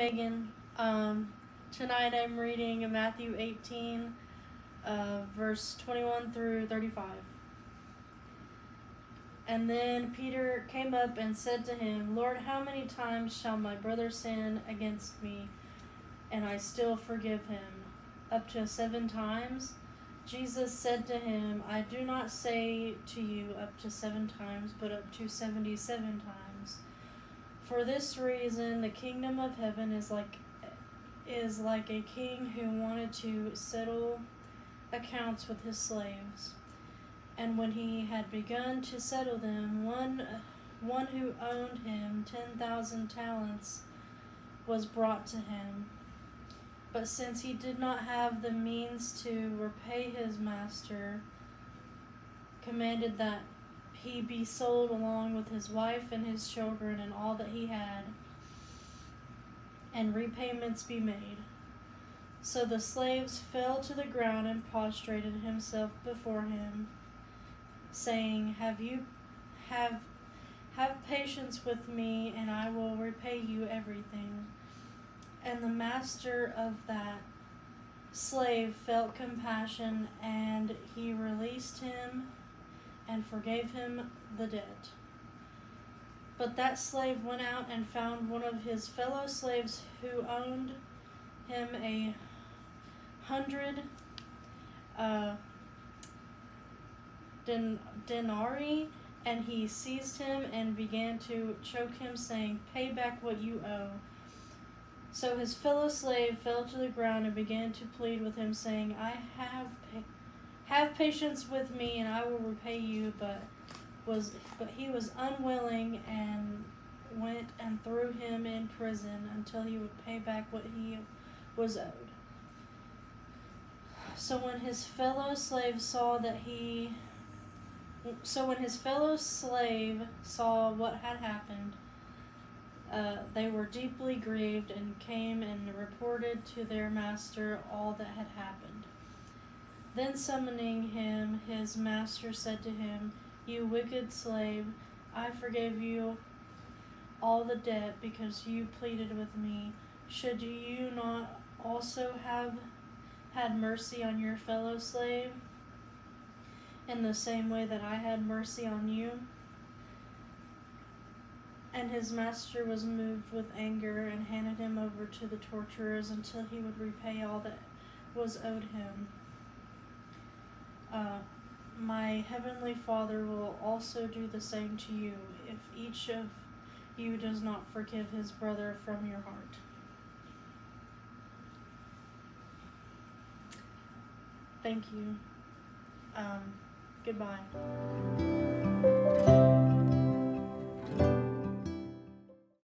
Megan. Tonight I'm reading Matthew 18, verse 21 through 35. And then Peter came up and said to him, Lord, how many times shall my brother sin against me, and I still forgive him? Up to 7 times? Jesus said to him, I do not say to you up to 7 times, but up to 77 times. For this reason, the kingdom of heaven is like a king who wanted to settle accounts with his slaves. And when he had begun to settle them, one who owned him 10,000 talents was brought to him. But since he did not have the means to repay his master, commanded that he be sold along with his wife and his children and all that he had, and repayments be made. So the slaves fell to the ground and prostrated himself before him, saying, Have patience with me, and I will repay you everything. And the master of that slave felt compassion, and he released him and forgave him the debt. But that slave went out and found one of his fellow slaves who owed him 100 denarii, and he seized him and began to choke him, saying, Pay back what you owe. So his fellow slave fell to the ground and began to plead with him, saying, Have patience with me, and I will repay you. But he was unwilling, and went and threw him in prison until he would pay back what he was owed. So when his fellow slave saw what had happened, they were deeply grieved and came and reported to their master all that had happened. Then summoning him, his master said to him, You wicked slave, I forgave you all the debt because you pleaded with me. Should you not also have had mercy on your fellow slave in the same way that I had mercy on you? And his master was moved with anger and handed him over to the torturers until he would repay all that was owed him. My heavenly Father will also do the same to you if each of you does not forgive his brother from your heart. Thank you. Goodbye.